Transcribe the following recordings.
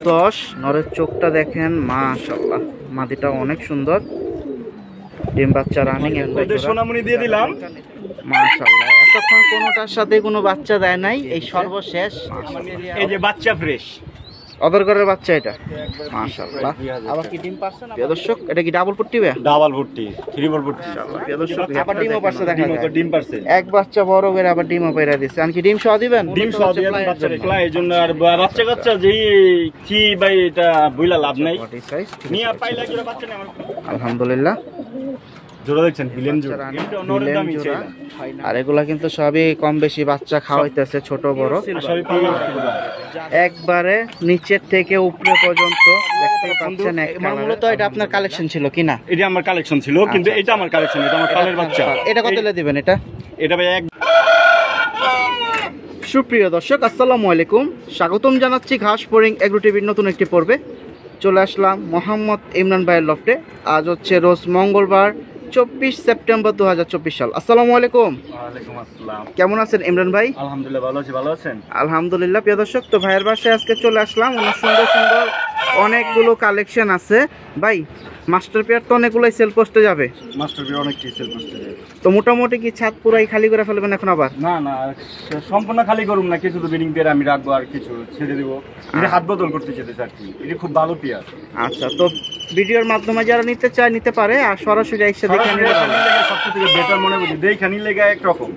10 নরের চোখটা দেখেন মাশাআল্লাহ, মাদিটা অনেক সুন্দর। ডিম বাচ্চা রানিং সোনামণি দিয়ে দিলাম মাশাআল্লাহ। এতক্ষণ কোনোটার সাথে কোনো বাচ্চা দেয় নাই, এই সর্বশেষ এই যে বাচ্চা ফ্রেশ অদর ঘরের বাচ্চা এটা মাশাআল্লাহ। আবার কি ডিম পারছে না প্রিয় দর্শক? এটা কি ডাবল ফুটটি বে? ডাবল ভর্তি ত্রিপল ভর্তি মাশাআল্লাহ প্রিয় দর্শক, আবার ডিমও পারছে দেখা যায়। ডিম পারছে এক বাচ্চা বড় করে আবার ডিমও পেরা দিছে। আর কি ডিম সহ দিবেন? ডিম সহ দিয়ে বাচ্চা ফ্লাই এর জন্য। আর বাচ্চা কাচ্চা যেই কি ভাই এটা বইলা লাভ নাই, নিয়ে পাইলা কি বাচ্চা নেই আমার আলহামদুলিল্লাহ। জোড়া দেখছেন বিলেন জোড়া, এটা নরের দামই চাই। আর এগুলা কিন্তু সবই কম বেশি বাচ্চা খাওয়াইতেছে, ছোট বড় সবই পাগল একবারে নিচের থেকে উপরে পর্যন্ত দেখতে পাচ্ছেন। মূলত এটা আপনার কালেকশন ছিল কি না? এটা আমার কালেকশন ছিল, কিন্তু এটা আমার কালেকশন, এটা আমার পালের বাচ্চা। এটা কত দিলে দিবেন? এটা ভাই এক। সুপ্রিয় দর্শক আসসালামু আলাইকুম, স্বাগতম জানাচ্ছি ঘাস ফড়িং এগ্রো টিভির নতুন একটি পর্বে। চলে আসলাম মোহাম্মদ ইমরান ভাইয়ের লফটে। আজ হচ্ছে রোজ মঙ্গলবার 24 সেপ্টেম্বর 2024 সাল। আসসালামু আলাইকুম। ওয়ালাইকুম আসসালাম। কেমন আছেন ইমরান ভাই? আলহামদুলিল্লাহ ভালো আছি, ভালো আছেন? আলহামদুলিল্লাহ। প্রিয় দর্শক, তো ভাইয়ের বাসায় আজকে চলে আসলাম। অনেক সুন্দর সুন্দর অনেকগুলো কালেকশন আছে ভাই। মাস্টার পেয়ার তো অনেকগুলোই সেল পোস্টে যাবে। মাস্টার পেয়ার অনেক সেল পোস্টে যাবে। তো মোটামুটি কি ছাদ পুরাই খালি করে ফেলবেন এখন আবার? না না, সম্পূর্ণ খালি করুম না, কিছু তো বিডিং পেয়ার আমি রাখবো, আর কিছু ছেড়ে দেবো। এটা হাত বদল করতে চেয়েছে আর কি। এটা খুব ভালো পেয়ার। আচ্ছা, তো ভিডিওর মাধ্যমে যারা নিতে চায় নিতে পারে, আর সরাসরি একসাথে দেখে নিতে পারে। সবথেকে বেটার মনে করি দেখানি লেগে একরকম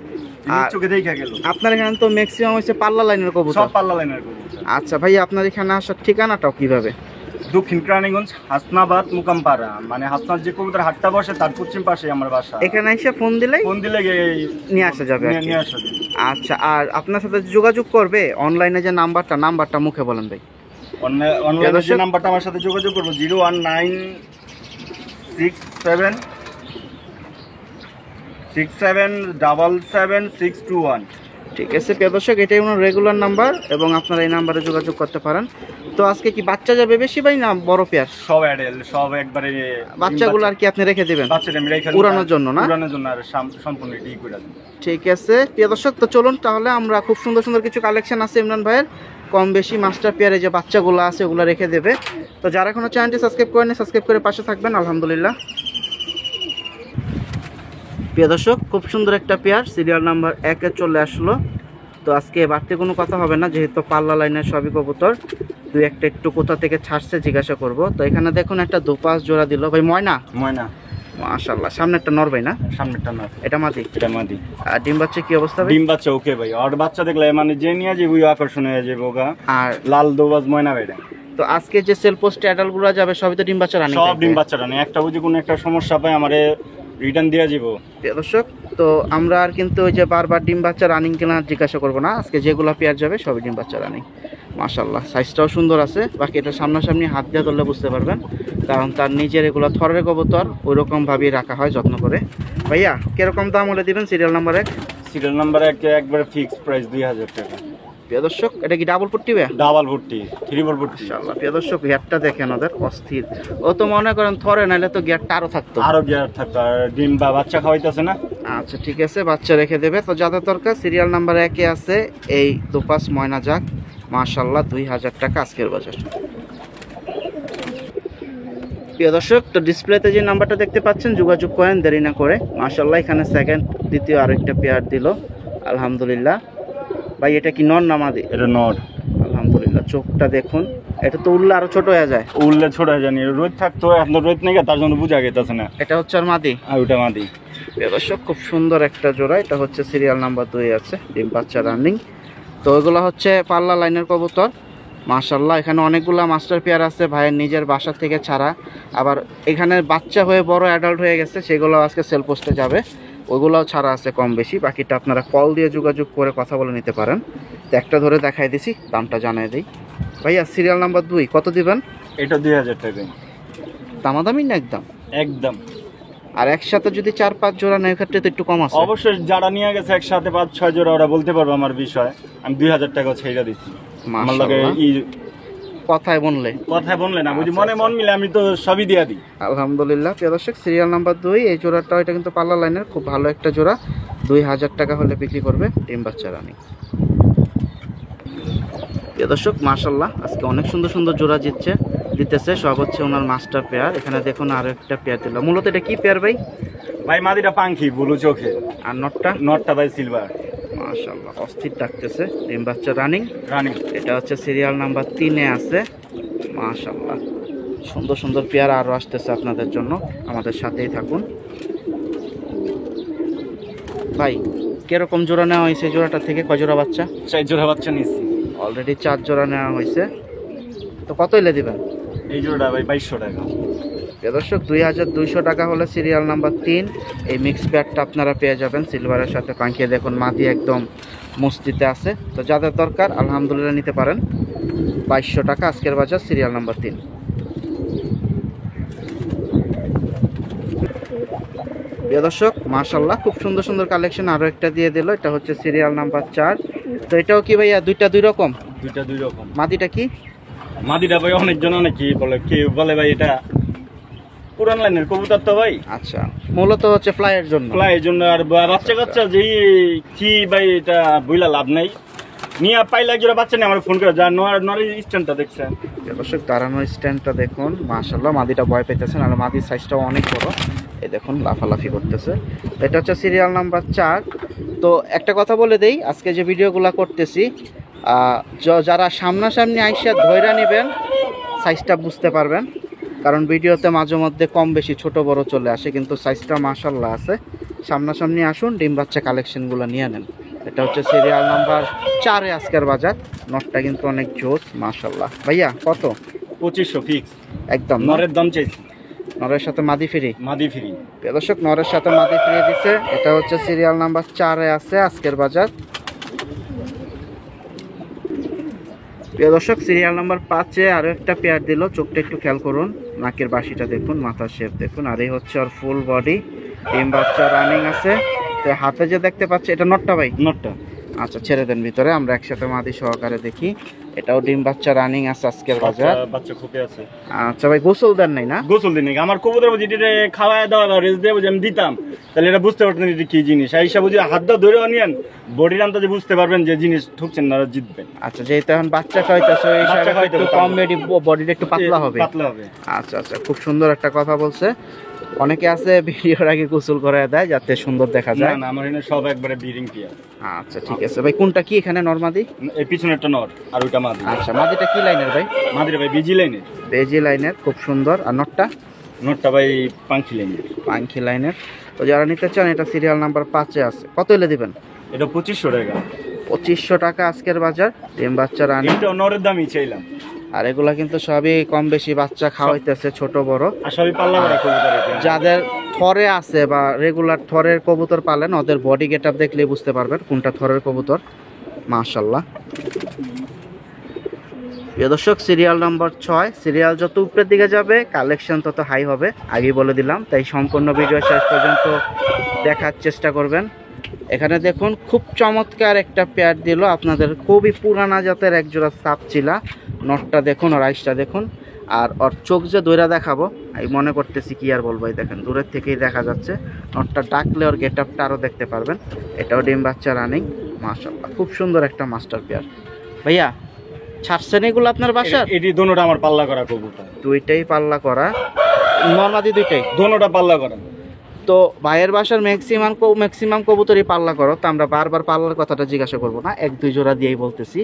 চোখে দেখা গেল। আপনার এখানে তো ম্যাক্সিমাম হচ্ছে পাল্লা লাইনের কবুতর। সব পাল্লা লাইনের কবুতর। আচ্ছা ভাই, আপনার এখানে আসার ঠিকানাটাও কিভাবে? দক্ষিণ কেরানীগঞ্জ, হাসনাবাদ, মুকামপাড়া। মানে হাসনাবাদ যে কবুতর হাটটা বসে তার পশ্চিম পাশে আমার বাসা। এখানে এসে ফোন দিলে নিয়ে আসা যাবে। আচ্ছা, আর আপনার সাথে যোগাযোগ করবে অনলাইনে যে নাম্বারটা মুখে বলেন ভাই। অনলাইনে যে নাম্বারটা আমার সাথে যোগাযোগ করবো 01967777621। ঠিক আছে প্রিয় দর্শক, এটাই ওনার রেগুলার নাম্বার এবং আপনারা এই নাম্বারে যোগাযোগ করতে পারেন। তো আজকে কি বাচ্চা যাবে বেশি ভাই না বড় পেয়ার? সব অ্যাডেল, সব একবারে। বাচ্চাগুলো আর কি আপনি রেখে দিবেন বাচ্চাটা আমি রেখে উড়ানোর জন্য না? উড়ানোর জন্য আর সম্পূর্ণ ঠিক করে দেব। ঠিক আছে প্রিয় দর্শক, তো চলুন তাহলে আমরা খুব সুন্দর সুন্দর কিছু কালেকশন আছে ইমরান ভাইয়ের। কম বেশি মাস্টার পেয়ারে যে বাচ্চাগুলো আছে ওগুলো রেখে দেবে। তো যারা এখনো চ্যানেলটি সাবস্ক্রাইব করেনি সাবস্ক্রাইব করে পাশে থাকবেন। আলহামদুলিল্লাহ। প্রিয় দর্শক, খুব সুন্দর একটা পেয়ার সিরিয়াল নাম্বার 1-এ চলে আসলো। তো আজকে বাড়তি কোনো কথা হবে না, যেহেতু পাল্লা লাইনের সবই কবুতর। দুই একটা একটু কোথা থেকে ছাড়ছে জিজ্ঞাসা করব। তো এখানে দেখুন একটা দুপাশ জোড়া দিল ভাই। ময়না মাশাআল্লাহ। সামনে একটা নর ভাই না? সামনেরটা নর। এটা মাদি? এটা মাদি। আর ডিম বাচ্চা কি অবস্থা ভাই? ডিম বাচ্চা ওকে ভাই। আর বাচ্চা দেখলে মানে যে নিয়ে যে ওই আকর্ষণ হয়ে যাবে ওগা। আর লাল দোবাজ ময়না ভাইটা। তো আজকে যে সেল পোস্টে অ্যাডাল্টগুলো যাবে সবই তো ডিম বাচ্চা রানিং? সব ডিম বাচ্চা রানিং। একটা বুঝি কোনো একটা সমস্যা পায় আমারে রিটার্ন দেয়া যাবো। দর্শক, তো আমরা আর কিন্তু ওই যে বারবার ডিম বাচ্চা রানিং কিনা জিজ্ঞাসা করবো না। আজকে যেগুলো পেয়ার যাবে সবই ডিম বাচ্চা রানিং। মাশাআল্লাহ, সাইজটাও সুন্দর আছে। বাকি এটা সামনাসামনি হাত দিয়ে ধরলে বুঝতে পারবেন, কারণ তার নিজের এগুলো থরের কবুতর, ওই রকম ভাবেই রাখা হয় যত্ন করে। ভাইয়া কিরকম দাম হলে দিবেন সিরিয়াল নাম্বার 1? সিরিয়াল নাম্বার 1 একবারে ফিক্সড প্রাইস 2000 টাকা। প্রিয় দর্শক, এটা কি ডাবল ফুটটি? ডাবল ভর্তি, ত্রিপল ভর্তি। মাশাআল্লাহ প্রিয় দর্শক, গিয়ারটা দেখেন ওদের অস্থির। ও তো মনে করেন থরে, নাইলে তো গিয়ারটা আরো থাকতো। আরো গিয়ার থাকতো। আর ডিম বা বাচ্চা খাওয়াইতেছে না। আচ্ছা ঠিক আছে, বাচ্চা রেখে দেবে। তো যাদের দরকার সিরিয়াল নাম্বার 1-এ আছে এই দুপাস ময়না জাক। মাশাআল্লাহ 2000 টাকা আজকের বাজার। প্রিয় দর্শক, তো ডিসপ্লেতে যে নাম্বারটা দেখতে পাচ্ছেন যোগাযোগ করেন দেরি না করে। মাশাআল্লাহ, এখানে সেকেন্ড দ্বিতীয় আরেকটা পেয়ার দিল। আলহামদুলিল্লাহ। ভাই এটা কি নর না মাদি? এটা নর। আলহামদুলিল্লাহ, চোখটা দেখুন। এটা তো উল্লে আরো ছোট হয়ে যায়। উল্লে ছোট হয়ে যায়, রোদ থাকতো, আপনার রোদ নেই, তার জন্য বোঝা গেছে না। এটা হচ্ছে আর মাদি? আর ওটা মাদি। প্রিয় দর্শক, খুব সুন্দর একটা জোড়া। এটা হচ্ছে সিরিয়াল নাম্বার 2 আছে, ডিম বাচ্চা রানিং। তো ওইগুলো হচ্ছে পাল্লা লাইনের কবুতর। মাশাআল্লাহ, এখানে অনেকগুলা মাস্টার পেয়ার আছে ভাইয়ের নিজের বাসা থেকে ছাড়া। আবার এখানে বাচ্চা হয়ে বড় অ্যাডাল্ট হয়ে গেছে, সেগুলো আজকে সেল পোস্টে যাবে। ওইগুলোও ছাড়া আছে কম বেশি। বাকিটা আপনারা কল দিয়ে যোগাযোগ করে কথা বলে নিতে পারেন। তো একটা ধরে দেখাই দিছি, দামটা জানাই দিই। ভাইয়া সিরিয়াল নাম্বার 2 কত দিবেন? এটা 2000 টাকা। দামাদামি না একদম? একদম। আর একসাথে যদি 4-5 জোড়া নেয় ক্ষেত্রে তো একটু কম আছে। অবশ্যই যারা নিয়ে গেছে একসাথে 5-6 জোড়া ওরা বলতে পারবে আমার বিষয়। আমি 2000 টাকা ছেড়ে দিচ্ছি। আমার লাগে কথায় বললে না বুঝি, মনে মন মিলে আমি তো সবই দিয়ে দিই। আলহামদুলিল্লাহ। প্রিয় দর্শক, সিরিয়াল নাম্বার 2 এই জোড়াটা, এটা কিন্তু পাল্লা লাইনের খুব ভালো একটা জোড়া। 2000 টাকা হলে বিক্রি করবে, ডিম বাচ্চা রানিং। প্রিয় দর্শক মাশাআল্লাহ আজকে অনেক সুন্দর সুন্দর জোড়া দিতেছে, সব হচ্ছে ওনার মাস্টার পেয়ার। এখানে দেখুন আরো একটা পেয়ার দিল। মূলত এটা কি পেয়ার ভাই? ভাই মাদিটা পাঙ্খি ব্লু চোখে, আর নটটা? নটটা ভাই সিলভার। মাশাআল্লাহ অস্থির ডাকতেছে, ডিম বাচ্চা রানিং। রানিং এটা হচ্ছে সিরিয়াল নাম্বার 3-এ আছে। মাশাআল্লাহ সুন্দর সুন্দর পেয়ার আরো আসতেছে আপনাদের জন্য, আমাদের সাথেই থাকুন। ভাই কিরকম জোড়া নেওয়া হয়েছে? জোড়াটা থেকে কয় জোড়া বাচ্চা? 4 জোড়া বাচ্চা নিচ্ছি অলরেডি 4 জোড়া নেওয়া হয়েছে। তো কত এলে দিবেন? এই জোড়াটা ভাই 2200 টাকা। দর্শক 2200 টাকা হলে সিরিয়াল নাম্বার 3 এই মিক্স প্যাডটা আপনারা পেয়ে যাবেন সিলভারের সাথে পাঙ্কিয়ে। দেখুন মাদি একদম মস্তিতে আছে। তো যাদের দরকার আলহামদুলিল্লাহ নিতে পারেন। 2200 টাকা আজকের বাজার, সিরিয়াল নাম্বার 3। প্রিয় দর্শক মাশাআল্লাহ খুব সুন্দর সুন্দর কালেকশন আরো একটা দিয়ে দিল। এটা হচ্ছে সিরিয়াল নাম্বার 4। তো এটাও কি ভাইয়া দুইটা দুই রকম? দুইটা দুই রকম। মাদিটা কি? মাদিটা ভাই অনেকজন অনেকেই বলে, কেউ বলে ভাই এটা পুরান লাইনের কবুতর তো ভাই। আচ্ছা মূলত হচ্ছে ফ্লাইয়ের জন্য। ফ্লাইয়ের জন্য। আর বাচ্চা কাচ্চা যেই কি ভাই এটা বইলা লাভ নাই। নিয়ে পাইলে একজোড়া বাচ্চা নিয়ে আমার ফোন করে যা নরের স্ট্যান্ডটা দেখছেন। দর্শক দাঁড়ানোর স্ট্যান্ডটা দেখুন মাশাআল্লাহ, মাদিটা ভয় পেতেছেন আর মাদির সাইজটাও অনেক বড়। এই দেখুন লাফালাফি করতেছে। এটা হচ্ছে সিরিয়াল নাম্বার 4। তো একটা কথা বলে দেই, আজকে যে ভিডিওগুলো করতেছি যারা সামনাসামনি আইসা ধইরা নেবেন সাইজটা বুঝতে পারবেন, কারণ ভিডিওতে মাঝে মধ্যে কম বেশি ছোট বড় চলে আসে, কিন্তু সাইজটা মাশাআল্লাহ আছে। সামনাসামনি আসুন, ডিম বাচ্চা কালেকশনগুলো নিয়ে নেন। এটা হচ্ছে সিরিয়াল নাম্বার 4-এ আজকের বাজার। নটটা কিন্তু অনেক জোস মাশাআল্লাহ। ভাইয়া কত? 2500 ফিক্স একদম। নরের দাম চাইছি। নরের সাথে মাদি ফ্রি? মাদি ফ্রি। দর্শক নরের সাথে মাদি ফ্রি দিছে। এটা হচ্ছে সিরিয়াল নাম্বার 4-এ আছে আজকের বাজার। প্রিয় দর্শক সিরিয়াল নাম্বার 5-এ আরো একটা পেয়ার দিল। চোখটা একটু খেয়াল করুন, নাকের বাসিটা দেখুন, মাথার শেপ দেখুন। আর এই হচ্ছে ওর ফুল বডি, ডিম বাচ্চা রানিং আছে। তো হাতে যে দেখতে পাচ্ছি এটা নটটা ভাই? নটটা। আচ্ছা ছেড়ে দেন ভিতরে, আমরা একসাথে মাদি সহকারে দেখি। এটাও ডিম বাচ্চা রানিং আছে আজকের বাজার। বাচ্চা খুপে আছে। আচ্ছা ভাই গোসল দেন নাই না? গোসল দিন নাকি আমার কবুতর বুঝি এটা খাওয়ায় দাওয়া বা রেস্ট দিয়ে বুঝি আমি দিতাম, তাহলে এটা বুঝতে পারতেন এটা কি জিনিস। এই সব বুঝি হাত দাও ধরে নিয়েন, বডির আন্দাজে বুঝতে পারবেন যে জিনিস ঠুকছেন না, জিতবেন। আচ্ছা যেহেতু এখন বাচ্চা খাওয়াইতেছে এই হিসাবে একটু কম বডিটা একটু পাতলা হবে। পাতলা হবে। আচ্ছা আচ্ছা খুব সুন্দর একটা কথা বলছে। অনেকে আছে ভিডিওর আগে গোসল করে দেয় যাতে সুন্দর দেখা যায়। না না আমার এখানে সব একবারে বিরিং টিয়া। আচ্ছা ঠিক আছে ভাই, কোনটা কি এখানে নরমাদি? এই পিছনেরটা নর আর ওইটা মাদি। আচ্ছা মাদিটা কি লাইনের ভাই? মাদিটা ভাই বিজি লাইনের। বেজি লাইনের, খুব সুন্দর। আর নটটা? নটটা ভাই পাঙ্খি লাইনের। পাঙ্খি লাইনের। তো যারা নিতে চান এটা সিরিয়াল নাম্বার 5-এ আছে। কত এলে দিবেন? এটা 2500 টাকা। 2500 টাকা আজকের বাজার, ডিম বাচ্চা রানি। এটা নরের দামই চাইলাম। আর এগুলা কিন্তু সবই কম বেশি বাচ্চা খাওয়াইতেছে ছোট বড়। আর সবই পাল্লা করা কবুতর। যাদের থরে আছে বা রেগুলার থরের কবুতর পালেন ওদের বডি গেটআপ দেখলেই বুঝতে পারবেন কোনটা থরের কবুতর। মাশাআল্লাহ। প্রিয় দর্শক সিরিয়াল নাম্বার 6। সিরিয়াল যত উপরের দিকে যাবে কালেকশন তত হাই হবে, আগেই বলে দিলাম। তাই সম্পূর্ণ ভিডিও শেষ পর্যন্ত দেখার চেষ্টা করবেন। এখানে দেখুন খুব চমৎকার একটা পেয়ার দিল আপনাদের, খুবই পুরানা জাতের একজোড়া সাপচিলা। নটটা দেখুন, ওর আইসটা দেখুন, আর ওর চোখ যে দইরা দেখাবো আমি মনে করতেছি কি আর বলবো। এই দেখেন দূরের থেকেই দেখা যাচ্ছে। নটটা ডাকলে ওর গেট আপটা আরও দেখতে পারবেন। এটাও ডিম বাচ্চা রানিং মাশাআল্লাহ, খুব সুন্দর একটা মাস্টার পেয়ার। ভাইয়া ছাড়ছেন এগুলো আপনার বাসার? এটি দোনোটা আমার পাল্লা করা কবুতর। দুইটাই পাল্লা করা? নর্মাদি দুইটাই? দোনোটা পাল্লা করা। তো ভাইয়ের বাসার ম্যাক্সিমাম কবুতরই পাল্লা করো, তো আমরা বারবার পাল্লার কথাটা জিজ্ঞাসা করবো না, 1-2 জোড়া দিয়েই বলতেছি।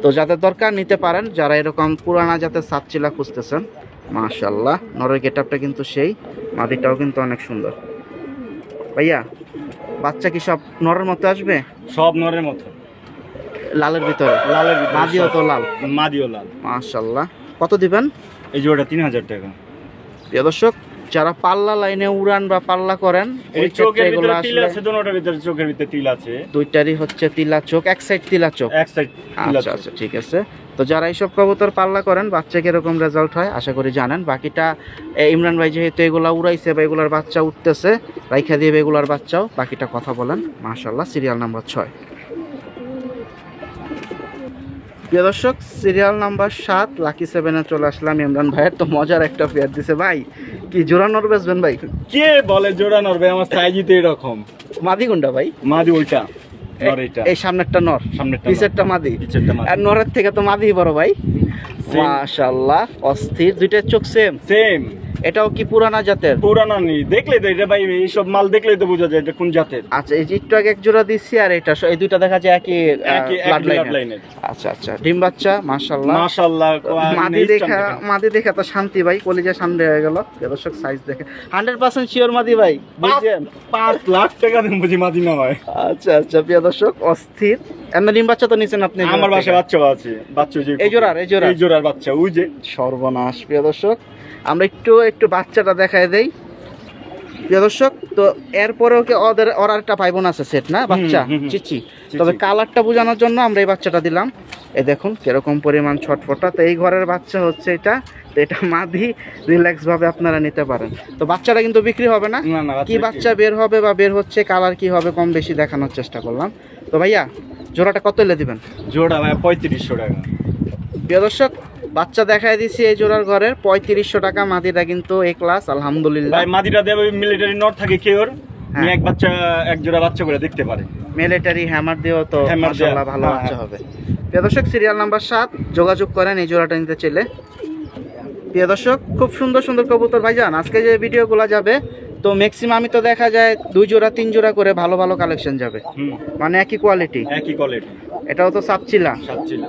তো যাদের দরকার নিতে পারেন, যারা এরকম পুরানা জাতের সাপচিলা খুঁজতেছেন। মাশাআল্লাহ নরের গেটআপটা কিন্তু সেই, মাদিটাও কিন্তু অনেক সুন্দর। ভাইয়া বাচ্চা কি সব নরের মতো আসবে? সব নরের মতো। লালের ভিতরে? লালের ভিতরে। মাদিও তো লাল? মাদিও লাল। মাশাআল্লাহ। কত দিবেন? এই জোড়াটা 3000 টাকা। প্রিয় দর্শক যারা পাল্লা লাইনে উড়ান বা পাল্লা করেন এই চোখের ভিতরে তিল আছে, দোনোটার ভিতরে চোখের ভিতরে তিল আছে। দুইটারই হচ্ছে তিলা চোখ, এক সাইড তিলা চোখ, এক সাইড। আচ্ছা আচ্ছা ঠিক আছে। তো যারা এইসব কবুতর পাল্লা করেন বাচ্চা কিরকম রেজাল্ট হয় আশা করি জানেন। বাকিটা ইমরান ভাই যেহেতু এগুলা উড়াইছে বা এগুলার বাচ্চা উঠতেছে রাইখা দিয়ে এগুলার বাচ্চাও, বাকিটা কথা বলেন। মাশাআল্লাহ সিরিয়াল নাম্বার 6। প্রিয় দর্শক সিরিয়াল নাম্বার 7 লাকি 7-এ চলে আসলাম। ইমরান ভাইয়ের তো মজার একটা পেয়ার দিছে ভাই, কি জোড়া নর বেচবেন ভাই? কে বলে জোড়া নর ভাই? আমার সাইজই তো এরকম। মাদি কোনটা ভাই? মাদি ওইটা। নর এটা। এই সামনেরটা নর, সামনেরটা পিছেরটা মাদি। পিছেরটা মাদি। আর নরের থেকে তো মাদি বড় ভাই। মাশাআল্লাহ অস্থির, দুইটা চোখ সেম। সেম। এটাও কি পুরানা জাতের? পুরানা নেই, দেখলে তো এটা ভাই, এইসব মাল দেখলেই তো বোঝা যায় এটা কোন জাতের। আচ্ছা, এই যে একটু আগে এক জোড়া দিচ্ছি, আর এটা এই দুইটা দেখা যায় একই ব্লাড blood লাইনের। line-এর। আচ্ছা আচ্ছা, ডিম বাচ্চা মাশাআল্লাহ। মাশাআল্লাহ, মাদি দেখা তো শান্তি ভাই, কলিজা শান্তি হয়ে গেল। দর্শক সাইজ দেখে 100% শিওর মাদি ভাই, বুঝছেন? 5 লাখ টাকা দেন বুঝি মাদি না হয়। আচ্ছা আচ্ছা, প্রিয় দর্শক অস্থির। এমনি ডিম বাচ্চা তো নিছেন আপনি? আমার বাসায় বাচ্চা আছে, বাচ্চা যে এই জোড়ার বাচ্চা ওই যে। সর্বনাশ। প্রিয় দর্শক আমরা একটু বাচ্চাটা দেখায় দেই প্রিয় দর্শক। তো এরপরেও কি ওর একটা ভাই বোন আছে সেট না বাচ্চা, চিচি। তবে কালারটা বোঝানোর জন্য আমরা এই বাচ্চাটা দিলাম। এই দেখুন কিরকম পরিমাণ ছটফটা। তো এই ঘরের বাচ্চা হচ্ছে এটা। তো এটা মাদি, রিল্যাক্স ভাবে আপনারা নিতে পারেন। তো বাচ্চাটা কিন্তু বিক্রি হবে না, কি বাচ্চা বের হবে বা বের হচ্ছে, কালার কি হবে কম বেশি দেখানোর চেষ্টা করলাম। তো ভাইয়া জোড়াটা কত এলে দিবেন? জোড়া ভাই 3500 টাকা। প্রিয় দর্শক বাচ্চা দেখায় দিছি এই জোড়ার ঘরের 3500 টাকা। মাদিটা কিন্তু এ ক্লাস আলহামদুলিল্লাহ। ভাই মাদিটা দেবে মিলিটারি নট থাকে কেউর, এক বাচ্চা এক জোড়া বাচ্চা করে দেখতে পারে। মিলিটারি হ্যামার দিয়েও তো মাশাআল্লাহ ভালো বাচ্চা হবে। প্রিয় দর্শক সিরিয়াল নাম্বার 7 যোগাযোগ করেন এই জোড়াটা নিতে চাইলে। প্রিয় দর্শক খুব সুন্দর সুন্দর কবুতর ভাইজান আজকে যে ভিডিওগুলো যাবে, তো ম্যাক্সিমামই তো দেখা যায় 2 জোড়া 3 জোড়া করে ভালো ভালো কালেকশন যাবে, মানে একই কোয়ালিটি। এটাও তো সাপচিলা,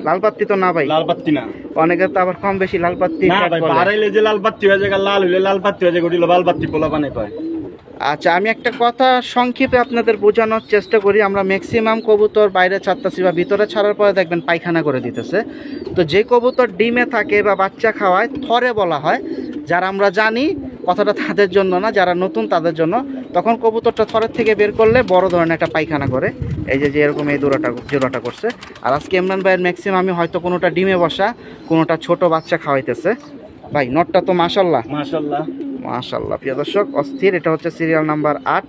লাল পাত্তি তো না ভাই? লাল পাত্তি না, অনেকে তো আবার কম বেশি লাল পাত্তি না ভাই, বাড়াইলে যে লাল পাত্তি হয়ে যায়, লাল হইলে লাল পাত্তি হয়ে যায়, গডিল লাল পাত্তি পোলা বানাই পায়। আচ্ছা, আমি একটা কথা সংক্ষেপে আপনাদের বোঝানোর চেষ্টা করি। আমরা ম্যাক্সিমাম কবুতর বাইরে ছাড়তেছি বা ভিতরে ছাড়ার পরে দেখবেন পায়খানা করে দিতেছে। তো যে কবুতর ডিমে থাকে বা বাচ্চা খাওয়ায় থরে বলা হয়, যারা আমরা জানি কথাটা তাদের জন্য না, যারা নতুন তাদের জন্য। তখন কবুতরটা থরের থেকে বের করলে বড় ধরনের একটা পায়খানা করে, এই যে এরকম এই জোড়াটা করছে। আর আজকে ইমরান ভাইয়ের ম্যাক্সিমাম আমি হয়তো কোনোটা ডিমে বসা, কোনোটা ছোট বাচ্চা খাওয়াইতেছে। ভাই নটটা তো মাশাআল্লাহ মাশাআল্লাহ। প্রিয় দর্শক অস্থির। এটা হচ্ছে সিরিয়াল নাম্বার 8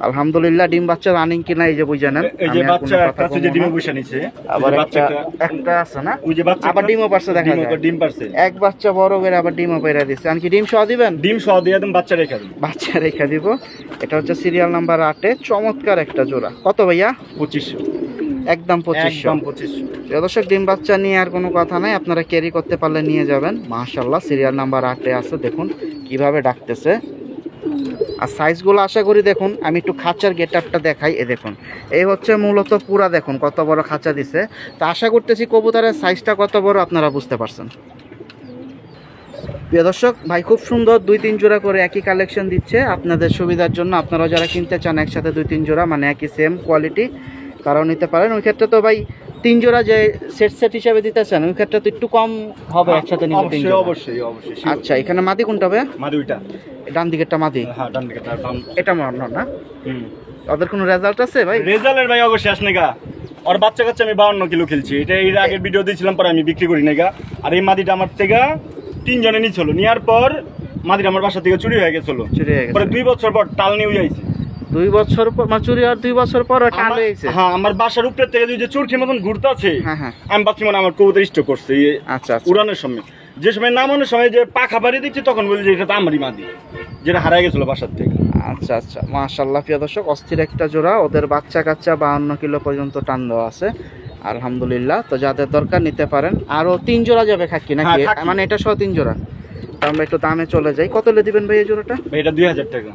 আলহামদুলিল্লাহ। ডিম বাচ্চা রানিং কিনা এই যে বুঝে নেন। এই যে বাচ্চা একটা যে ডিমে বসে নিছে, আবার একটা আছে না, ওই যে বাচ্চা আবার ডিমও পারছে, দেখা যায় ডিম পারছে এক বাচ্চা বড় করে আবার ডিমও পেরা দিচ্ছে। আর কি ডিম সহ দিবেন? ডিম সহ দিয়ে একদম বাচ্চা রেখে দিন, বাচ্চা রেখে দিব। এটা হচ্ছে সিরিয়াল নাম্বার 8 চমৎকার একটা জোড়া। কত ভাইয়া? 2500, একদম 2500। দর্শক ডিম বাচ্চা নিয়ে আর কোনো কথা নাই, আপনারা ক্যারি করতে পারলে নিয়ে যাবেন। মাশাআল্লাহ সিরিয়াল নাম্বার 8 আছে, দেখুন কিভাবে ডাকতেছে। আর সাইজগুলো আশা করি দেখুন, আমি একটু খাঁচার গেটআপটা দেখাই। এ দেখুন, এই হচ্ছে মূলত পুরা, দেখুন কত বড় খাঁচা দিছে। তো আশা করতেছি কবুতরের সাইজটা কত বড় আপনারা বুঝতে পারছেন। প্রিয় দর্শক ভাই খুব সুন্দর 2-3 জোড়া করে একই কালেকশন দিচ্ছে আপনাদের সুবিধার জন্য। আপনারা যারা কিনতে চান একসাথে 2-3 জোড়া, মানে একই সেম কোয়ালিটি, তারাও নিতে পারেন। ওই ক্ষেত্রে তো ভাই 3 জোড়া যে সেট হিসাবে দিতেছেন, ওই ক্ষেত্রে তো একটু কম হবে একসাথে নিলে 3 জোড়া। অবশ্যই। আচ্ছা, এখানে মাদি কোনটা হবে? মাদি ওইটা, ডান দিকেরটা মাদি। হ্যাঁ ডান দিকেরটা। এটা মনে না ওদের কোনো রেজাল্ট আছে ভাই? রেজাল্টের ভাই অবশ্যই আসনে গা। আর বাচ্চা কাচ্চা আমি 52 কিলো খেলছি, এটা এর আগে ভিডিও দিয়েছিলাম, পরে আমি বিক্রি করি না গা। আর এই মাদিটা আমার থেকে 3 জনে নিয়েছিল, নেওয়ার পর মাদিটা আমার বাসা থেকে চুরি হয়ে গেছিল। পরে 2 বছর পর টাল নিয়ে যাইছে। 2 বছর পর চুরি, আর 2 বছর পর টাল হয়েছে। হ্যাঁ, আমার বাসার উপরে থেকে যে চুরকির মতন ঘুরতেছে, আমি ভাবছি মানে আমার কবুতর স্টক করছে। আচ্ছা, উড়ানোর সময়, যে সময় নামানোর সময় যে পাখা বাড়িয়ে দিচ্ছি, তখন বলি যে এটা তো আমারই মাদি, যেটা হারাই গেছিল বাসার থেকে। আচ্ছা আচ্ছা, মাশাআল্লাহ। প্রিয় দর্শক অস্থির একটা জোড়া, ওদের বাচ্চা কাচ্চা 52 কিলো পর্যন্ত টান দেওয়া আছে আলহামদুলিল্লাহ। তো যাদের দরকার নিতে পারেন। আরো 3 জোড়া যাবে খাকি নাকি? মানে এটা সহ 3 জোড়া। তো আমরা একটু দামে চলে যাই। কত লে দিবেন ভাই এই জোড়াটা? এটা 2000 টাকা।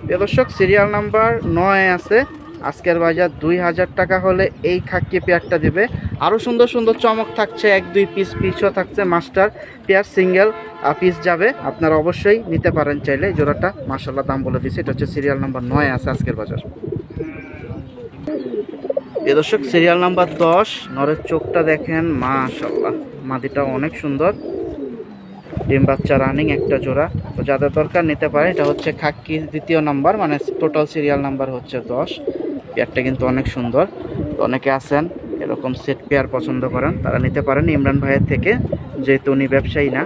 প্রিয় দর্শক সিরিয়াল নাম্বার 9 আছে, আজকের বাজার 2000 টাকা হলে এই খাকি পেয়ারটা দিবে। আরো সুন্দর সুন্দর চমক থাকছে, 1-2 পিসও থাকছে, মাস্টার পেয়ার সিঙ্গেল পিস যাবে। আপনারা অবশ্যই নিতে পারেন চাইলে। জোড়াটা মাশাআল্লাহ দাম বলে দিচ্ছে। এটা হচ্ছে সিরিয়াল নাম্বার 9 আছে আজকের বাজার। এই দর্শক সিরিয়াল নাম্বার 10 নরের চোখটা দেখেন মাশাআল্লাহ, মাদিটা অনেক সুন্দর, ডিম বাচ্চা রানিং একটা জোড়া। তো যাদের দরকার নিতে পারে। এটা হচ্ছে খাকি 2য় নাম্বার, মানে টোটাল সিরিয়াল নাম্বার হচ্ছে 10। পেয়ারটা কিন্তু অনেক সুন্দর। তো অনেকে আছেন এরকম সেট পেয়ার পছন্দ করেন, তারা নিতে পারেন ইমরান ভাইয়ের থেকে, যেহেতু উনি ব্যবসায়ী না,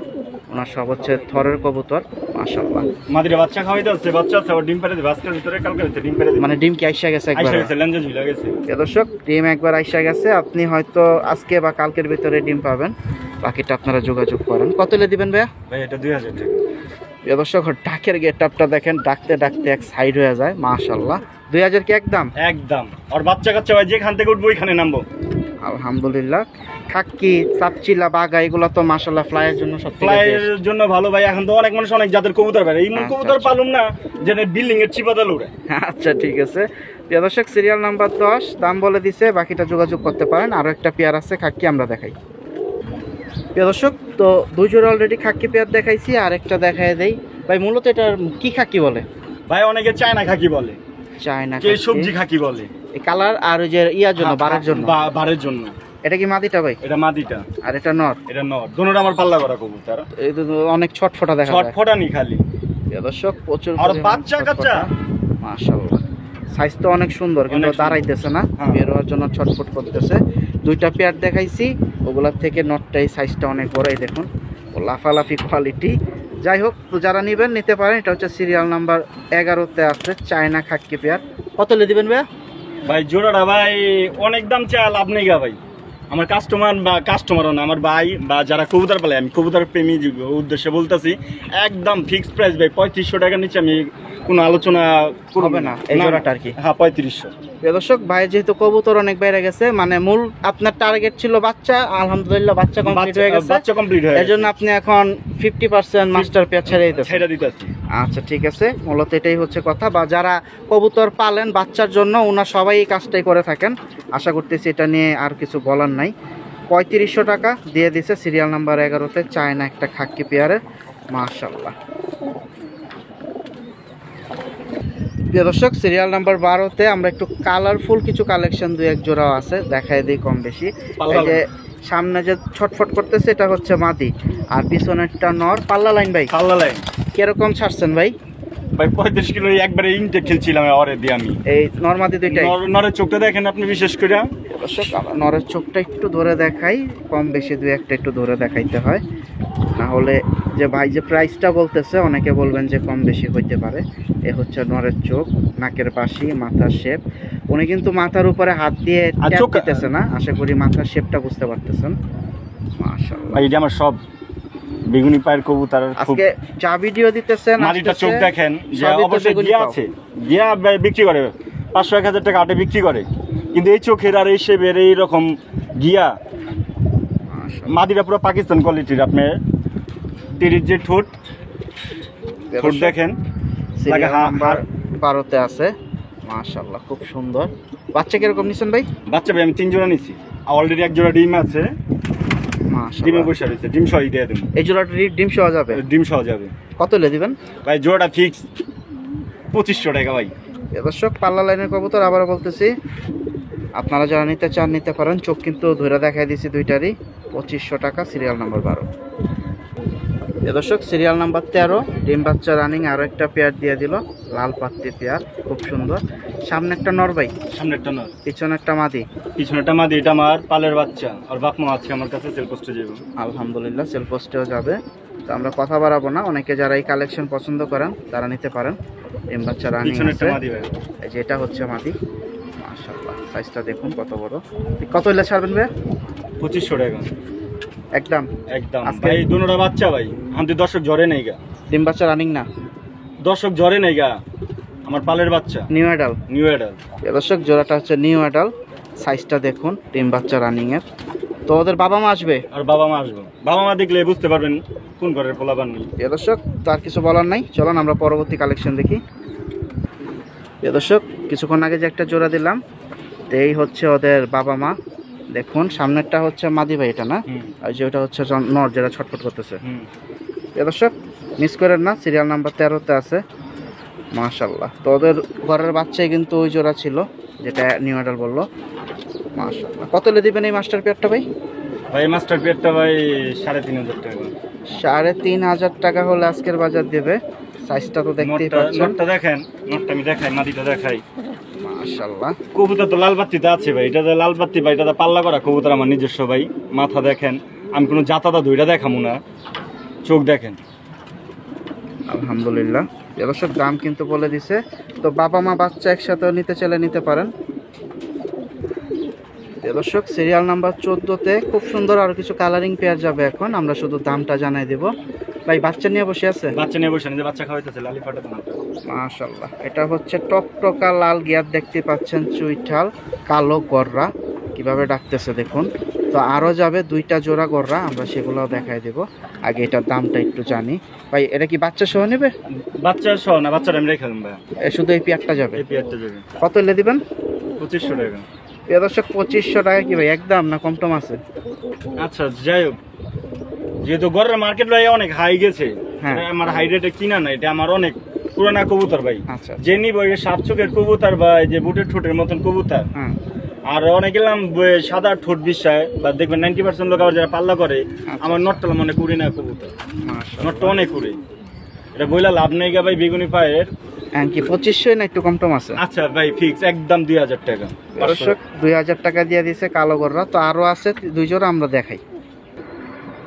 ওনার সব হচ্ছে থরের কবুতর। মাশাআল্লাহ মাদিরা বাচ্চা খাওয়াইতে আছে, বাচ্চা আছে, ডিম পেড়ে দিবে আজকের ভিতরে, কালকে ভিতরে ডিম পেড়ে দিবে। মানে ডিম কি আইসা গেছে একবার? আইসা গেছে, লেঞ্জে ঝুলে গেছে। দর্শক ডিম একবার আইসা গেছে, আপনি হয়তো আজকে বা কালকের ভিতরে ডিম পাবেন। বাকিটা আপনারা যোগাযোগ করেন। কত লে দিবেন ভাইয়া? ভাই এটা 2000 টাকা। প্রিয় দর্শক ডাকের গেট আপটা দেখেন, ডাকতে ডাকতে এক সাইড হয়ে যায় মাশাল্লাহ। 2000 কি একদম? একদম। আর বাচ্চা কাচ্চা ভাই যেখান থেকে উঠবো ওইখানে নামবো। আলহামদুলিল্লাহ। খাক্কি, চাপচিলা, বাগা এগুলো তো মাশাল্লাহ ফ্লাইয়ের জন্য সব ফ্লাইয়ের জন্য ভালো ভাই। এখন তো অনেক মানুষ অনেক জাতের কবুতর পারে, এই কবুতর পালুম না যেটা বিল্ডিং এর চিপাতাল উড়ে। আচ্ছা ঠিক আছে প্রিয় দর্শক, সিরিয়াল নাম্বার 10 দাম বলে দিছে, বাকিটা যোগাযোগ করতে পারেন। আরো একটা পেয়ার আছে খাক্কি, আমরা দেখাই। প্রিয় দর্শক তো 2 জোড়া অলরেডি খাক্কি পেয়ার দেখাইছি, আর একটা দেখাই দেই ভাই। মূলত এটার কি খাক্কি বলে ভাই? অনেকে চায়না খাকি বলে, চায়না কে সবজি খাকি বলে। এই কালার আর ওই যে ইয়ার জন্য, বারের জন্য। বারের জন্য। এটা কি মাদিটা ভাই? এটা মাদিটা আর এটা নর? এটা নর। দুটোটা আমার পাল্লা করা কবুতর। এই তো অনেক ছটফটা দেখা যায়। ছটফটা নি খালি। প্রিয় দর্শক প্রচুর আর বাচ্চা কাচ্চা মাশাআল্লাহ, সাইজ তো অনেক সুন্দর, কিন্তু দাঁড়াইতেছে না, বের হওয়ার জন্য ছটফট করতেছে। 2টা পেয়ার দেখাইছি, ওগুলার থেকে নটটাই সাইজটা অনেক বড়ই, দেখুন লাফালাফি কোয়ালিটি। যাই হোক, তো যারা নেবেন নিতে পারেন। এটা হচ্ছে সিরিয়াল নাম্বার 11-তে আছে চায়না খাক্কি পেয়ার। কত লে দিবেন ভাইয়া? ভাই জোড়াটা ভাই অনেক দাম চাল, লাভ নেই গা ভাই। আমার কাস্টমার বা কাস্টমারও না, আমার ভাই বা যারা কবুতর পালে, আমি কবুতর প্রেমী উদ্দেশ্যে বলতেছি, একদম ফিক্সড প্রাইস ভাই। 3500 টাকার নিচে আমি কোনো আলোচনা করবে না এই জোড়াটা আর কি। হ্যাঁ 3500। দর্শক ভাই যেহেতু কবুতর অনেক বেড়ে গেছে, মানে মূল আপনার টার্গেট ছিল বাচ্চা, আলহামদুলিল্লাহ বাচ্চা কমপ্লিট হয়ে গেছে। বাচ্চা কমপ্লিট হয়ে গেছে, এজন্য আপনি এখন 50% মাস্টার পেয়ার ছেড়ে দিতেছি। আচ্ছা ঠিক আছে, মূলত এটাই হচ্ছে কথা। বা যারা কবুতর পালেন বাচ্চার জন্য, ওনারা সবাই এই কাজটাই করে থাকেন। আশা করতেছি এটা নিয়ে আর কিছু বলার নাই। 3500 টাকা দিয়ে দিছে সিরিয়াল নাম্বার 11-তে চায়না একটা খাক্কি পেয়ারের, মাশাআল্লাহ। প্রিয় দর্শক সিরিয়াল নাম্বার 12-তে আমরা একটু কালারফুল কিছু কালেকশন 2-1 জোড়াও আছে, দেখাই দিই কম বেশি। এই যে সামনে যে ছটফট করতেছে এটা হচ্ছে মাদি, আর পিছনেরটা নর। পাল্লা লাইন ভাই? পাল্লা লাইন। কিরকম ছাড়ছেন ভাই? ভাই 35 কিলো একবারে ইনটেক খেলছিলাম ওরে দিয়ে আমি। এই নরমাদি দুইটাই? নরের চোখটা দেখেন আপনি বিশেষ করে। দর্শক নরের চোখটা একটু ধরে দেখাই, কম বেশি 2-1টা একটু ধরে দেখাইতে হয়, না হলে যে ভাই যে প্রাইসটা বলতেছে অনেকে বলবেন যে কম বেশি হইতে পারে। এ হচ্ছে নরের চোখ, নাকের বাসি, মাথার শেপ। উনি কিন্তু মাথার উপরে হাত দিয়ে ট্যাপ দিতেছে না, আশা করি মাথার শেপটা বুঝতে পারতেছেন। মাশাআল্লাহ ভাই এটা আমার সব বেগুনি পায়ের কবুতর। আজকে যা ভিডিও দিতেছেন মাদিটা চোখ দেখেন, যে অবশ্যই গিয়া আছে, গিয়া বিক্রি করে 500-1000 টাকা আটে বিক্রি করে, কিন্তু এই চোখের আর এই শেপের এই রকম গিয়া মাদিটা পুরো পাকিস্তান কোয়ালিটির। আপনি তিরির যে ঠোঁট দেখেন, সিরিয়াল নাম্বার 12-তে আছে, মাশাআল্লাহ খুব সুন্দর। বাচ্চা কিরকম নিছেন ভাই? বাচ্চা ভাই আমি 3 জোড়া নিছি, অলরেডি 1 জোড়া ডিম আছে। ডিমে বসে রয়েছে, ডিম সহ দিয়ে দেবো। এই জোড়াটা ডিম সহ যাবে? ডিম সহ যাবে। কত লে দিবেন ভাই? জোড়াটা ফিক্স 2500 টাকা ভাই। দর্শক পাল্লা লাইনের কবুতর আবার বলতেছি, আপনারা যারা নিতে চান নিতে পারেন। চোখ কিন্তু ধরে দেখাই দিছি দুইটারই। 2500 টাকা সিরিয়াল নাম্বার 12। দর্শক সিরিয়াল নাম্বার 13 ডিম বাচ্চা রানিং আরো একটা পেয়ার দিয়ে দিল, লাল পাত্তি পেয়ার, খুব সুন্দর। সামনে একটা নর ভাই? সামনে একটা নর, পিছনে একটা মাদি। পিছনে একটা মাদি, এটা আমার পালের বাচ্চা। আর বাপ মা আছে আমার কাছে, সেল পোস্টে যাবে। আলহামদুলিল্লাহ সেল পোস্টেও যাবে। তো আমরা কথা বাড়াবো না, অনেকে যারা এই কালেকশন পছন্দ করেন তারা নিতে পারেন। ডিম বাচ্চা রানিং আছে। এই যে এটা হচ্ছে মাদি, মাশাআল্লাহ সাইজটা দেখুন কত বড়। কত হইলে ছাড়বেন ভাই? 2500 টাকা একদম। একদম ভাই। দুটোটা বাচ্চা ভাই, আমাদের দর্শক জ্বরে নেই গা। ডিম বাচ্চা রানিং না? দর্শক জ্বরে নেই গা, আমার পালের বাচ্চা, নিউ অ্যাডাল। নিউ অ্যাডাল দর্শক জোড়াটা হচ্ছে নিউ অ্যাডাল, সাইজটা দেখুন, ডিম বাচ্চা রানিং এর। তো ওদের বাবা মা আসবে? আর বাবা মা আসবে, বাবা মা দেখলে বুঝতে পারবেন কোন ঘরের পোলাপান নেই। দর্শক তার কিছু বলার নাই, চলুন আমরা পরবর্তী কালেকশন দেখি। দর্শক কিছুক্ষণ আগে যে একটা জোড়া দিলাম, এই হচ্ছে ওদের বাবা মা। দেখুন সামনেরটা হচ্ছে মাদি ভাই, এটা না? আর যে ওটা হচ্ছে নর যেটা ছটফট করতেছে। দর্শক মিস করেন না, সিরিয়াল নাম্বার 13-তে আছে, মাশাআল্লাহ। তো ওদের ঘরের বাচ্চাই কিন্তু ওই জোড়া ছিল যেটা নিউ অ্যাডাল বললো, মাশাআল্লাহ। কত লে দিবেন এই মাস্টার পেয়ারটা ভাই? ভাই মাস্টার পেয়ারটা ভাই 3500 টাকা। 3500 টাকা হলে আজকের বাজার দেবে। সাইজটা তো দেখতেই পাচ্ছেন। নটটা দেখেন, নটটা আমি দেখাই, মাদিটা দেখাই, মাশাআল্লাহ। কবুতর তো লাল বাত্তিতে আছে ভাই, এটা লাল বাত্তি ভাই, এটা পাল্লা করা কবুতর আমার নিজস্ব ভাই। মাথা দেখেন, আমি কোনো জাতাদা ধইরা দেখামু না। চোখ দেখেন, আলহামদুলিল্লাহ। দর্শক দাম কিন্তু বলে দিছে, তো বাবা মা বাচ্চা একসাথে নিতে চাইলে নিতে পারেন। দর্শক সিরিয়াল নাম্বার 14-তে খুব সুন্দর আরো কিছু কালারিং পেয়ার যাবে, এখন আমরা শুধু দামটা জানাই দেব। ভাই বাচ্চা নিয়ে বসে আছে? বাচ্চা নিয়ে বসে, নিজে বাচ্চা খাওয়াইতেছে, লালি ফাটাতে না। মাশাআল্লাহ, এটা হচ্ছে টকটকা লাল গিয়ার, দেখতে পাচ্ছেন চুইঠাল কালো গররা কিভাবে ডাকতেছে দেখুন। তো আরো যাবে 2টা জোড়া গররা, আমরা সেগুলোও দেখাই দেব। আগে এটার দামটা একটু জানি। ভাই এটা কি বাচ্চা সহ নেবে? বাচ্চা সহ না, বাচ্চাটা আমি রেখে দেবো ভাই। শুধু এই পেয়ারটা যাবে? এই পেয়ারটা যাবে। কত হলে দিবেন? 2500 টাকা। প্রিয় দর্শক 2500 টাকা কি ভাই একদম না কম টম আছে? আচ্ছা যাই হোক, যেহেতু গড়ের মার্কেট ভাই অনেক হাই গেছে, হ্যাঁ। আমার হাই রেটে কিনা না, এটা আমার অনেক পুরানা কবুতর ভাই। আচ্ছা যে নিব এই 7 চোখের কবুতর বা এই যে বুটের ঠোঁটের মতন কবুতর, হ্যাঁ আর অনেক গেলাম সাদা ঠোঁট বিশ্বায় বা দেখবেন 90% লোক আবার যারা পাল্লা করে, আমার নটটা মানে কুড়ি না কবুতর, নটটা অনেক কুড়ি। এটা বইলা লাভ নেই গা ভাই, বেগুনি পায়ের। কি 2500 না একটু কম টম আছে? আচ্ছা ভাই ফিক্স একদম 2000 টাকা। দর্শক 2000 টাকা দিয়ে দিছে কালো গররা। তো আরো আছে 2 জোড়া, আমরা দেখাই।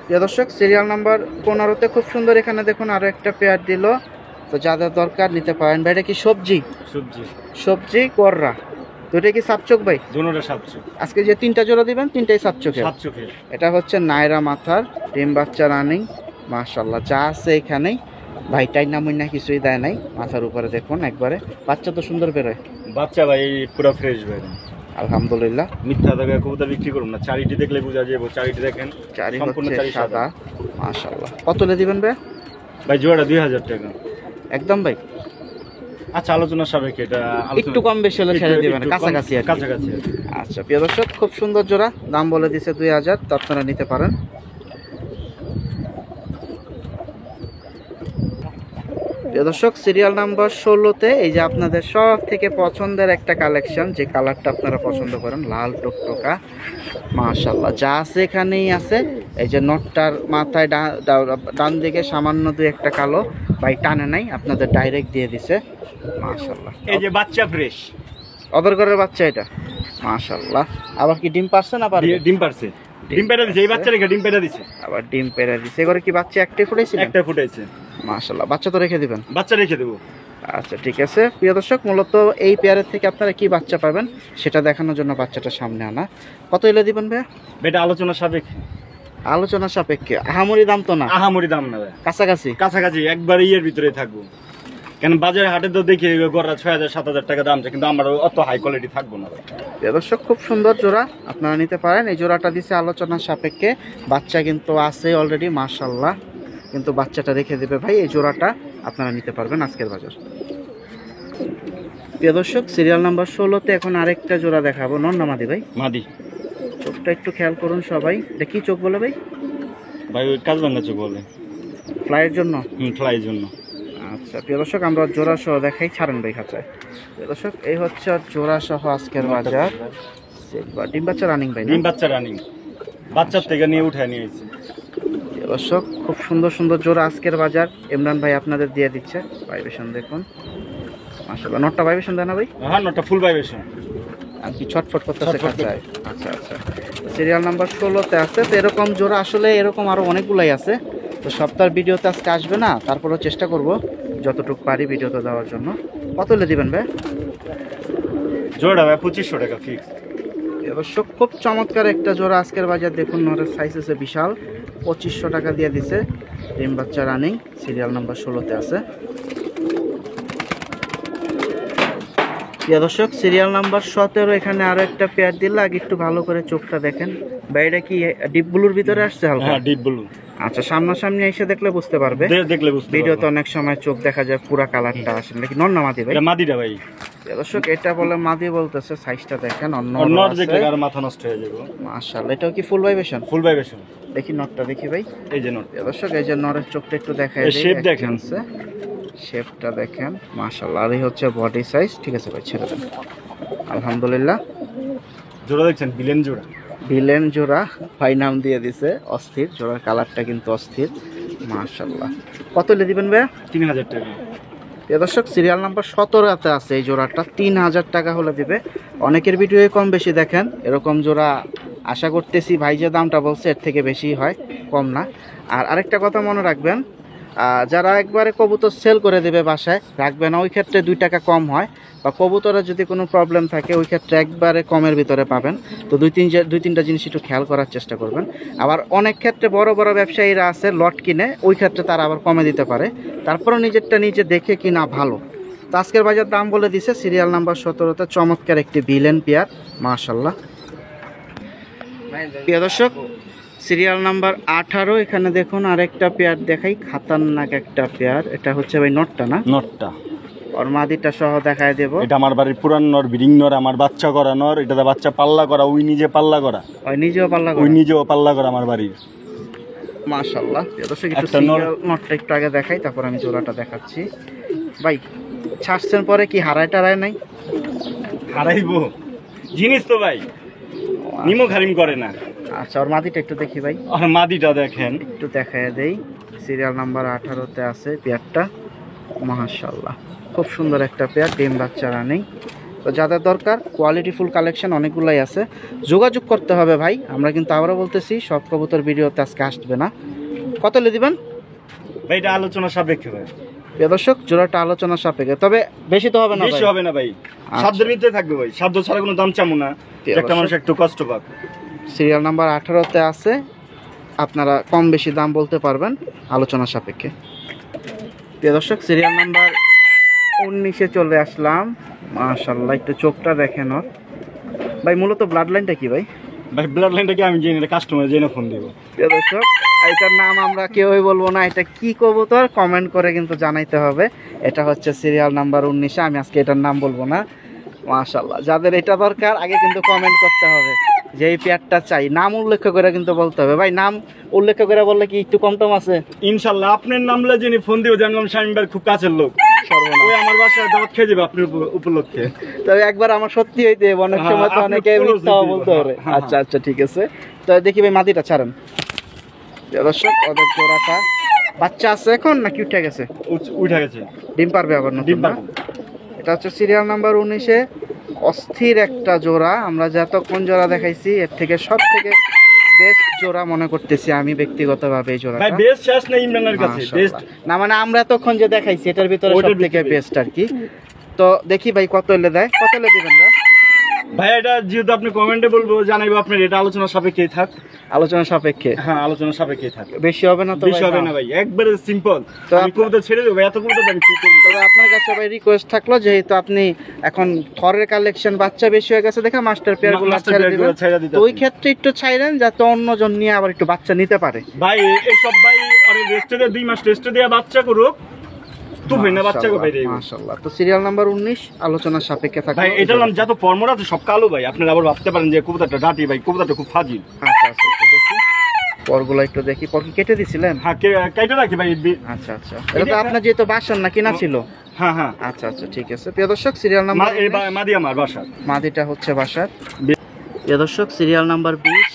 প্রিয় দর্শক সিরিয়াল নাম্বার 15তে খুব সুন্দর, এখানে দেখুন আরো একটা পেয়ার দিল। তো যাদের দরকার নিতে পারেন। ভাই এটা কি সবজি? সবজি সবজি গররা, দুটো কি সাপচোক ভাই? দুটোটা 700। আজকে যে 3টা জোড়া দিবেন 3টাই সাপচোকে। 700 এটা হচ্ছে নায়রা মাথার ডিম বাচ্চা রানিং। মাশাআল্লাহ, যা আছে এখানেই ভাই, টাইনা মুইনা কিছুই দেয় নাই। মাথার উপরে দেখুন একবারে, বাচ্চা তো সুন্দর বেরোয়। বাচ্চা ভাই পুরো ফ্রেশ ভাই, আলহামদুলিল্লাহ। মিথ্যা টাকা কবুতর বিক্রি করুন না, চারিটি দেখলে বোঝা যাবে। চারিটি দেখেন, চারি সম্পূর্ণ হচ্ছে চারি সাদা। মাশাআল্লাহ, কত লে দিবেন ভাই? ভাই জোড়া 2000 টাকা একদম ভাই। আচ্ছা আলোচনার সাপেক্ষে এটা একটু কম বেশি হলে ছেড়ে দিবেন, কাছাকাছি আর কি। কাছাকাছি। আচ্ছা প্রিয় দর্শক, খুব সুন্দর জোড়া, দাম বলে দিছে 2000, তো আপনারা নিতে পারেন। প্রিয় দর্শক সিরিয়াল নাম্বার 16তে এই যে আপনাদের সব থেকে পছন্দের একটা কালেকশন, যে কালারটা আপনারা পছন্দ করেন, লাল টকটকা। মাশাআল্লাহ, যা আছে এখানেই আছে। এই যে নটটার মাথায় ডান দিকে সামান্য 2-1টা কালো, ভাই টানে নাই, আপনাদের ডাইরেক্ট দিয়ে দিছে। মাশাআল্লাহ, এই যে বাচ্চা ফ্রেশ, অদর ঘরের বাচ্চা এটা। মাশাআল্লাহ, আবার কি ডিম পারছে না পারবে? ডিম পারছে, ডিম পেড়া দিছে। এই বাচ্চা রেখে ডিম পেড়া দিছে, আবার ডিম পেড়া দিছে। এবারে কি বাচ্চা একটাই ফুটাইছিল? একটা ফুটাইছে। মাশাআল্লাহ, বাচ্চা তো রেখে দিবেন? বাচ্চা রেখে দেবো। আচ্ছা ঠিক আছে। প্রিয় দর্শক, মূলত এই পেয়ারের থেকে আপনারা কি বাচ্চা পাবেন সেটা দেখানোর জন্য বাচ্চাটা সামনে আনা। কত এলে দিবেন ভাই? এটা আলোচনার সাপেক্ষে। আলোচনা সাপেক্ষে, আহামরি দাম তো না? আহামরি দাম না ভাই, কাছাকাছি কাছাকাছি একবার ইয়ের ভিতরে থাকবো। কেন বাজারে হাটে তো দেখি গড়া 6000-7000 টাকা দাম, কিন্তু আমরা অত হাই কোয়ালিটি থাকবো না ভাই। প্রিয় দর্শক, খুব সুন্দর জোড়া, আপনারা নিতে পারেন। এই জোড়াটা দিছে আলোচনার সাপেক্ষে, বাচ্চা কিন্তু আছে অলরেডি মাশাআল্লাহ, কিন্তু বাচ্চাটা রেখে দেবে ভাই। এই জোড়াটা আপনারা নিতে পারবেন আজকের বাজার। প্রিয় দর্শক সিরিয়াল নাম্বার 16তে এখন আরেকটা জোড়া দেখাবো। নর না মাদি ভাই? মাদি। চোখটা একটু খেয়াল করুন সবাই। এটা কি চোখ বলে ভাই? ভাই ওই কাজ ভাঙা চোখ বলে, ফ্লাইয়ের জন্য। ফ্লাইয়ের জন্য। আচ্ছা প্রিয় দর্শক, আমরা জোড়া সহ দেখাই, ছাড়েন ভাই খাঁচায়। প্রিয় দর্শক, এই হচ্ছে আর জোড়া সহ আজকের বাজার। ডিম বাচ্চা রানিং ভাই? ডিম বাচ্চা রানিং, বাচ্চার থেকে নিয়ে উঠায় নিয়েছি। প্রিয় দর্শক, খুব সুন্দর সুন্দর জোড়া আজকের বাজার ইমরান ভাই আপনাদের দিয়ে দিচ্ছে। ভাইবেশন দেখুন, মাশাআল্লাহ। নটটা ভাইবেশন দেয় না ভাই? হ্যাঁ নটটা ফুল ভাইবেশন। আর কি ছটফট করতেছে খাঁচায়? আচ্ছা আচ্ছা, সিরিয়াল নাম্বার 16তে আছে। তো এরকম জোড়া আসলে এরকম আরো অনেকগুলাই আছে। তো সপ্তাহের ভিডিওতে আজকে আসবে না, তারপরেও চেষ্টা করব যতটুকু পারি ভিডিওতে দেওয়ার জন্য। কত হলে দিবেন ভাই? জোড়া ভাই 2500 টাকা ফিক্স। অবশ্য খুব চমৎকার একটা জোড়া আজকের বাজার দেখুন, নরের সাইজ আছে বিশাল। 2500 টাকা দিয়ে দিছে। ডিম বাচ্চা রানিং, সিরিয়াল নাম্বার 16তে আছে। প্রিয় দর্শক সিরিয়াল নাম্বার 17, এখানে আরো একটা পেয়ার দিল। আগে একটু ভালো করে চোখটা দেখেন ভাই, এটা কি ডিপ ব্লুর ভিতরে আসছে হালকা? হ্যাঁ ডিপ ব্লু। আচ্ছা, সামনাসামনি এসে দেখলে বুঝতে পারবে, দেখলে বুঝতে পারবে। ভিডিওতে অনেক সময় চোখ দেখা যায় পুরা কালারটা আসে নাকি। নর না মাদি ভাই? এটা মাদিটা ভাই। দর্শক এটা বলে মাদি বলতেছে, সাইজটা দেখেন। নর দেখলে আর মাথা নষ্ট হয়ে যাবে। মাশাআল্লাহ, এটাও কি ফুল ভাইবেশন? ফুল ভাইবেশন। দেখি নটটা দেখি ভাই। এই যে নট। দর্শক এই যে নরের চোখটা একটু দেখাই, শেপ দেখেন, শেপটা দেখেন মাশাআল্লাহ। আর এই হচ্ছে বডি সাইজ। ঠিক আছে ভাই, ছেড়ে দেন। আলহামদুলিল্লাহ। জোড়া দেখছেন, বিলেন জোড়া। বিলেন জোড়া ভাই নাম দিয়ে দিছে, অস্থির জোড়ার কালারটা কিন্তু অস্থির মাশাআল্লাহ। কত লে দিবেন ভাই? 3000 টাকা। দর্শক সিরিয়াল নাম্বার 17তে আছে এই জোড়াটা, 3000 টাকা হলে দিবে। অনেকের ভিডিও কম বেশি দেখেন, এরকম জোড়া আশা করতেছি ভাই যে দামটা বলছে এর থেকে বেশি হয়, কম না। আর আরেকটা কথা মনে রাখবেন, যারা একবারে কবুতর সেল করে দেবে বাসায় রাখবে না, ওই ক্ষেত্রে 2 টাকা কম হয়, বা কবুতরের যদি কোনো প্রবলেম থাকে ওই ক্ষেত্রে একবারে কমের ভিতরে পাবেন। তো দুই তিনটা জিনিস একটু খেয়াল করার চেষ্টা করবেন। আবার অনেক ক্ষেত্রে বড় বড় ব্যবসায়ীরা আছে লট কিনে, ওই ক্ষেত্রে তারা আবার কমে দিতে পারে, তারপরেও নিজেরটা নিজে দেখে কিনা ভালো। তো আজকের বাজার দাম বলে দিছে সিরিয়াল নাম্বার 17তে চমৎকার একটি ভিলেন পেয়ার, মাশাআল্লাহ। প্রিয় দর্শক, সিরিয়াল নাম্বার 18 এখানে দেখুন আরেকটা পেয়ার দেখাই, খাতারনাক একটা পেয়ার। এটা হচ্ছে ভাই নটটা না? নটটা। ওর মাদিটা সহ দেখায় দেব। এটা আমার বাড়ির পুরান নর, ব্রিডিং নর, আমার বাচ্চা করা নর। এটাতে বাচ্চা পাল্লা করা, ওই নিজে পাল্লা করা, ওই নিজেও পাল্লা ওই নিজেও পাল্লা করা আমার বাড়ির। মাশাআল্লাহ। দর্শক একটু একটা নটটা একটু আগে দেখাই, তারপর আমি জোড়াটা দেখাচ্ছি। ভাই ছাড়ছেন পরে কি হারায় টারায় নাই? হারাইবো জিনিস তো ভাই, নিমো খারিম করে না। আচ্ছা, ওর মাদিটা একটু দেখি ভাই, আর মাদিটা দেখেন, একটু দেখায় দেই। সিরিয়াল নাম্বার 18তে আছে পেয়ারটা, মাশাআল্লাহ খুব সুন্দর একটা পেয়ার, ডিম বাচ্চা রানিং। তো যাদের দরকার কোয়ালিটি ফুল কালেকশন অনেকগুলাই আছে, যোগাযোগ করতে হবে ভাই। আমরা কিন্তু আবারও বলতেছি সব কবুতর ভিডিওতে আজকে আসবে না। কত লে দিবেন ভাই? এটা আলোচনা সাপেক্ষে ভাই। প্রিয় দর্শক, জোড়াটা আলোচনা সাপেক্ষে, তবে বেশি তো হবে না, বেশি হবে না ভাই, সাধ্যের ভিতরে থাকবে ভাই। সাধ্য ছাড়া কোনো দাম চামু না, একটা মানুষ একটু কষ্ট পাক। সিরিয়াল নাম্বার 18তে আছে, আপনারা কম বেশি দাম বলতে পারবেন আলোচনা সাপেক্ষে। প্রিয় দর্শক, সিরিয়াল নাম্বার 19-এ চলে আসলাম। মাশাআল্লাহ, একটু চোখটা দেখেন ওর। ভাই মূলত ব্লাড লাইনটা কি ভাই? ভাই ব্লাড লাইনটাকে আমি জেনে, কাস্টমার জেনে ফোন দিব। প্রিয় দর্শক, এটার নাম আমরা কেউই বলবো না, এটা কি কবুতর কমেন্ট করে কিন্তু জানাইতে হবে। এটা হচ্ছে সিরিয়াল নাম্বার 19-এ, আমি আজকে এটার নাম বলবো না। মাশাআল্লাহ, যাদের এটা দরকার আগে কিন্তু কমেন্ট করতে হবে যে এই পেয়ারটা চাই, নাম উল্লেখ করে কিন্তু বলতে হবে। ভাই নাম উল্লেখ করে বললে কি একটু কম টম আছে? ইনশাল্লাহ আপনার নামলে যিনি ফোন দিব, জানলাম শামীম ভাই খুব কাছের লোক, ওই আমার বাসায় দাওয়াত খেয়ে যাবে আপনার উপলক্ষে। তবে একবার আমার সত্যি হইতে অনেক সময় তো অনেকে মিথ্যা বলতে পারে। আচ্ছা আচ্ছা, ঠিক আছে। তো দেখি ভাই মাদিটা ছাড়েন। দর্শক, ওদের জোড়াটা বাচ্চা আছে এখন নাকি উঠে গেছে? উঠে গেছে, ডিম পারবে আবার নতুন ডিম না? পারবে। এটা হচ্ছে সিরিয়াল নাম্বার 19-এ অস্থির একটা জোড়া। আমরা যতক্ষণ জোড়া দেখাইছি এর থেকে সব থেকে বেস্ট জোড়া মনে করতেছি আমি ব্যক্তিগতভাবে এই জোড়াটা। ভাই বেস্ট শেষ না ইমরানের কাছে বেস্ট না, মানে আমরা এতক্ষণ যে দেখাইছি এটার ভিতরে সব থেকে বেস্ট আর কি। তো দেখি ভাই কত এলে দেয়, কত এলে দিবেন ভাই? ভাই এটা যেহেতু আপনি কমেন্টে বলবো, জানাইবো আপনার, এটা আলোচনা সাপেক্ষেই থাক। আলোচনা সাপেক্ষে? হ্যাঁ, আলোচনা সাপেক্ষেই থাক। বেশি হবে না তো? বেশি হবে না ভাই, একবারে সিম্পল। তো আমি কবুতর ছেড়ে দেবো, এত কবুতর আমি কি করব? তবে আপনার কাছে ভাই রিকোয়েস্ট থাকলো, যেহেতু আপনি এখন থরের কালেকশন বাচ্চা বেশি হয়ে গেছে দেখে মাস্টার পেয়ারগুলো ছেড়ে দিবেন। তো ওই ক্ষেত্রে একটু চাইলেন যাতে অন্যজন নিয়ে আবার একটু বাচ্চা নিতে পারে। ভাই এইসব ভাই ওরে রেস্টে দিয়ে 2 মাস রেস্টে দিয়ে বাচ্চা করুক, তুই না বাচ্চা কো বাইরে। মাশাআল্লাহ। তো সিরিয়াল নাম্বার 19 আলোচনা সাপেক্ষে থাকবে ভাই। এটার নাম যত ফর্মুলা আছে সব কালো ভাই, আপনারা আবার ভাবতে পারেন যে কবুতরটা ডাটি, ভাই কবুতরটা খুব ফাজিল। আচ্ছা আচ্ছা, একটু দেখি পরগুলো, একটু দেখি। পর কি কেটে দিছিলেন? হ্যাঁ, কেটে রাখি ভাই। আচ্ছা আচ্ছা, এটা তো আপনার যেহেতু বাসন না কিনা ছিল? হ্যাঁ হ্যাঁ। আচ্ছা আচ্ছা, ঠিক আছে। প্রিয় দর্শক, সিরিয়াল নাম্বার মাদি আমার বাসা, মাদিটা হচ্ছে বাসার। প্রিয় দর্শক, সিরিয়াল নাম্বার 20।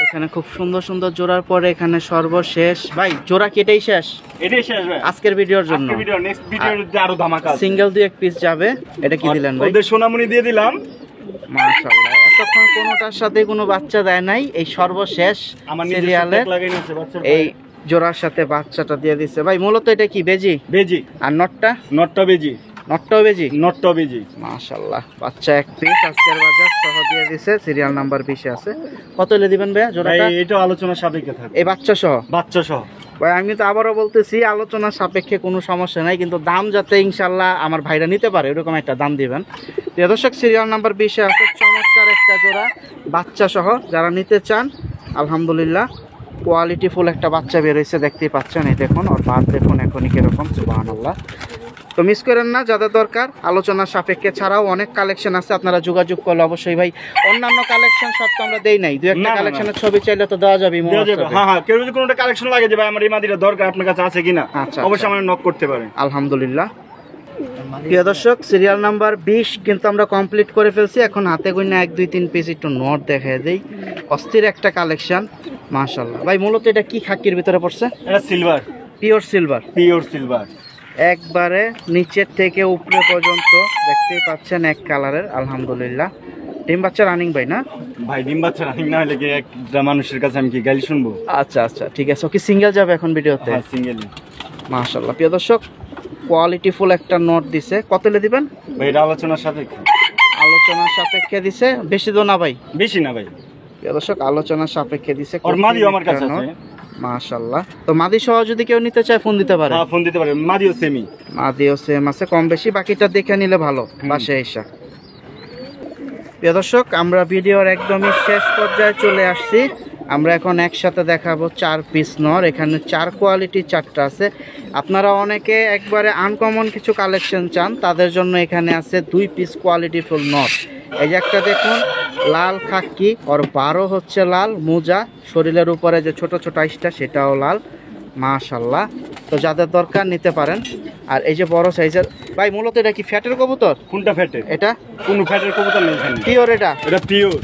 এখানে খুব সুন্দর সুন্দর জোড়ার পরে এখানে সর্বশেষ ভাই জোড়া কেটেই শেষ, এটাই শেষ ভাই আজকের ভিডিওর জন্য। আজকের ভিডিও, নেক্সট ভিডিওতে আরো ধামাকা আছে। সিঙ্গেল 2-1 পিস যাবে। এটা কি দিলেন ভাই? ওদের সোনামণি দিয়ে দিলাম। মাশাআল্লাহ, এতক্ষণ কোনোটার সাথে কোনো বাচ্চা দেয় নাই, এই সর্বশেষ সিরিয়ালে এই জোড়ার সাথে বাচ্চাটা দিয়ে দিচ্ছে। ভাই মূলত এটা কি বেজি? বেজি। আর নটটা? নটটা বেজি। নটটাও বেজি? নটটাও বেজি। মাশাআল্লাহ, বাচ্চা 1 পিস আজকের বাজার সহ দিয়ে দিছে। সিরিয়াল নাম্বার 20-এ আছে। কত এলে দিবেন ভাই জোড়াটা? ভাই এটা আলোচনা সাপেক্ষে থাকবে, এই বাচ্চা সহ? বাচ্চা সহ। ভাই আমি তো আবারও বলতেছি আলোচনা সাপেক্ষে কোনো সমস্যা নাই, কিন্তু দাম যাতে ইনশাল্লাহ আমার ভাইরা নিতে পারে এরকম একটা দাম দিবেন। প্রিয় দর্শক, সিরিয়াল নাম্বার 20-এ আছে চমৎকার একটা জোড়া বাচ্চা সহ। যারা নিতে চান আলহামদুলিল্লাহ কোয়ালিটি ফুল একটা বাচ্চা বের হয়েছে, দেখতেই পাচ্ছেন। এই দেখুন ওর বাদ দেখুন এখনই কিরকম, সুবহানাল্লাহ। তো মিস করেন না, যাদের দরকার আলোচনা সাপেক্ষে। ছাড়াও অনেক কালেকশন আছে, আপনারা যোগাযোগ করলে অবশ্যই ভাই। অন্যান্য কালেকশন সব তো আমরা দেই নাই, 2-1টা কালেকশনের ছবি চাইলে তো দেওয়া যাবে। হ্যাঁ হ্যাঁ, কেউ যদি কোনোটা কালেকশন লাগে যে ভাই আমার এই মাদিটা দরকার, আপনার কাছে আছে কিনা, অবশ্যই আমার নক করতে পারেন। আলহামদুলিল্লাহ। প্রিয় দর্শক, সিরিয়াল নাম্বার 20 কিন্তু আমরা কমপ্লিট করে ফেলছি। এখন হাতে গুনে 1-2-3 পিস একটু নট দেখায় দেই। অস্থির একটা কালেকশন, মাশাআল্লাহ। ভাই মূলত এটা কি খাকির ভিতরে পড়ছে? এটা silver, pure silver. Pure silver, একবারে নিচের থেকে উপরে পর্যন্ত দেখতেই পাচ্ছেন এক কালারের। আলহামদুলিল্লাহ। ডিম বাচ্চা রানিং ভাই না? ভাই ডিম বাচ্চা রানিং না হলে কি একটা মানুষের কাছে আমি কি গালি শুনবো? আচ্ছা আচ্ছা, ঠিক আছে। ওকে সিঙ্গেল যাবে এখন ভিডিওতে? হ্যাঁ সিঙ্গেল। মাশাআল্লাহ। প্রিয় দর্শক, কোয়ালিটি ফুল একটা নট দিছে, কত হলে দিবেন ভাই এটা আলোচনার সাপেক্ষে। আলোচনার সাপেক্ষে দিছে, বেশি তো না ভাই? বেশি না ভাই। প্রিয় দর্শক, আলোচনার সাপেক্ষে দিছে। ওর মাদিও আমার কাছে আছে। মাশাআল্লাহ। তো মাদি সহ যদি কেউ নিতে চায় ফোন দিতে পারে? হ্যাঁ ফোন দিতে পারে, মাদিও সেমি। মাদিও সেম আছে, কম বেশি, বাকিটা দেখে নিলে ভালো বাসায় এসে। প্রিয় দর্শক, আমরা ভিডিওর একদমই শেষ পর্যায়ে চলে আসছি। আমরা এখন একসাথে দেখাবো 4 পিস নর। এখানে 4 কোয়ালিটি 4টা আছে। আপনারা অনেকে একবারে আনকমন কিছু কালেকশন চান, তাদের জন্য এখানে আছে 2 পিস কোয়ালিটি ফুল নর। এই যে একটা দেখুন, লাল খাকি, ওর 12 হচ্ছে লাল, মোজা, শরীরের উপরে যে ছোট ছোট আইসটা সেটাও লাল। মাশাআল্লাহ। তো যাদের দরকার নিতে পারেন। আর এই যে বড় সাইজের ভাই, মূলত এটা কি ফ্যাটের কবুতর? কোনটা ফ্যাটের? এটা কোনো ফ্যাটের কবুতর নেই এখানে। পিওর? এটা এটা পিওর।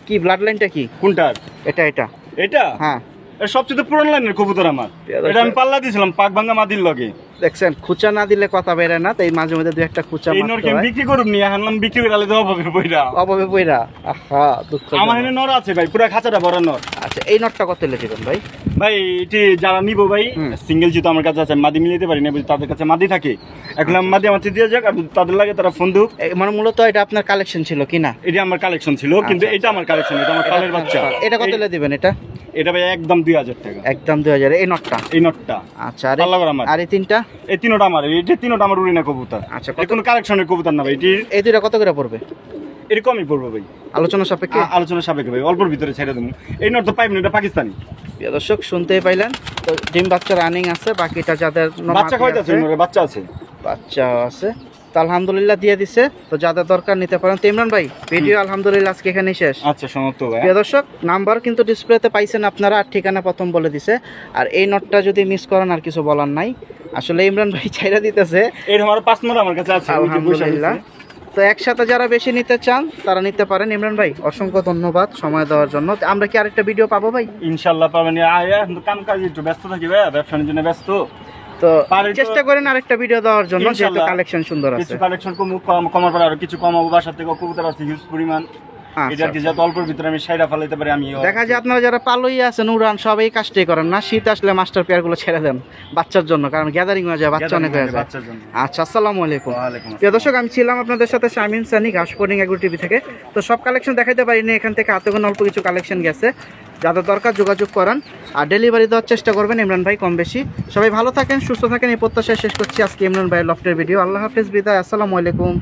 কি ব্লাড লাইনটা কি? কোনটার? এটা এটা এটা হ্যাঁ, এটা সবচেয়ে পুরান লাইনের কবুতর আমার। এটা আমি পাল্লা দিয়েছিলাম পাক ভাঙ্গা মাদির লগে। দেখছেন খুচা না দিলে কথা বেরে না, তাই মাঝে মধ্যে দুই একটা খুচা এই মারতে নরকে হয়। বিক্রি করুম নিয়ে হানলাম, বিক্রি করে আলে দেওয়া হবে বইরা। অভাবে পইরা, আহা দুঃখ। আমার এখানে নর আছে ভাই, পুরা খাঁচাটা বড় নর। আচ্ছা, এই নটটা কত লে দিবেন ভাই? ভাই এটি যারা নিবো ভাই, সিঙ্গেল যেহেতু আমার কাছে আছে, মাদি মিলাতে পারি না, তাদের কাছে মাদি থাকে। এখন মাদি আমার দিয়ে যাক, আর তাদের লাগে তারা ফোন দুক। মানে মূলত এটা আপনার কালেকশন ছিল কি না? এটা আমার কালেকশন ছিল, কিন্তু এটা আমার কালেকশন, এটা আমার কালের বাচ্চা। এটা কত লে দিবেন? এটা এটা ভাই একদম 2000 টাকা। একদম 2000। এই নটটা? এই নটটা। আচ্ছা, পাল্লা করা আমার। আর এই তিনটা? এই তিনটা আমার, এই তিনটা আমার উড়িনা কবুতর। আচ্ছা, এটা কোনো কালেকশনের কবুতর না ভাই, এটি এই দুইটা কত করে পড়বে? এরকমই পড়বো ভাই, আলোচনা সাপেক্ষে। আলোচনা সাপেক্ষে ভাই, অল্পর ভিতরে ছেড়ে দেবো। এই নট তো পাইব না, এটা পাকিস্তানি। প্রিয় দর্শক, শুনতেই পাইলেন। তো ডিম বাচ্চা রানিং আছে, বাকিটা যাদের বাচ্চা কয়টা আছে? বাচ্চা আছে, বাচ্চা আছে। তো আলহামদুলিল্লাহ দিয়ে দিছে। তো যাদের দরকার নিতে পারেন। তো ইমরান ভাই, ভিডিও আলহামদুলিল্লাহ আজকে এখানেই শেষ। আচ্ছা সমাপ্ত ভাই। প্রিয় দর্শক, নাম্বার কিন্তু ডিসপ্লেতে পাইছেন আপনারা, আর ঠিকানা প্রথম বলে দিছে। আর এই নোটটা যদি মিস করেন আর কিছু বলার নাই। আসলে ইমরান ভাই চাইরা দিতেছে। এর আমার 5 নম্বর আমার কাছে আছে, আলহামদুলিল্লাহ। তো একসাথে যারা বেশি নিতে চান তারা নিতে পারেন। ইমরান ভাই, অসংখ্য ধন্যবাদ সময় দেওয়ার জন্য। আমরা কি আরেকটা ভিডিও পাবো ভাই? ইনশাআল্লাহ পাবেন। আয়া কিন্তু কাম কাজ একটু ব্যস্ত থাকি ভাই, ব্যবসার জন্য ব্যস্ত। তো পারি তো। চেষ্টা করেন আরেকটা ভিডিও দেওয়ার জন্য, যেহেতু ইনশাআল্লাহ। কালেকশন সুন্দর আছে। কিছু কালেকশন কমার পরে আরো কিছু কমাবো, বাসার থেকে কবুতর আছে হিউজ পরিমাণ। আচ্ছা, এটা কি যত অল্পের ভিতরে আমি সাইডা ফেলাইতে পারি আমি। দেখা যায় আপনারা যারা পালই আছেন, উড়ান, সবাই কাজটাই করেন না। শীত আসলে মাস্টার পেয়ার গুলো ছেড়ে দেন বাচ্চার জন্য, কারণ গ্যাদারিং হয়ে যায়, বাচ্চা অনেক হয়ে যায়। বাচ্চার জন্য। আচ্ছা, আসসালামু আলাইকুম। ওয়ালাইকুম প্রিয় দর্শক, আমি ছিলাম আপনাদের সাথে শামিম সানি, ঘাসপোর্টিং এগ্রো টিভি থেকে। তো সব কালেকশন দেখাইতে পারিনি, এখান থেকে হাতে গোনা অল্প কিছু কালেকশন গেছে। যাদের দরকার যোগাযোগ করেন, আর ডেলিভারি দেওয়ার চেষ্টা করবেন ইমরান ভাই কম বেশি। সবাই ভালো থাকেন, সুস্থ থাকেন, এই প্রত্যাশায় শেষ করছি আজকে ইমরান ভাইয়ের লফটের ভিডিও। আল্লাহ হাফেজ, বিদায়, আসসালামু আলাইকুম।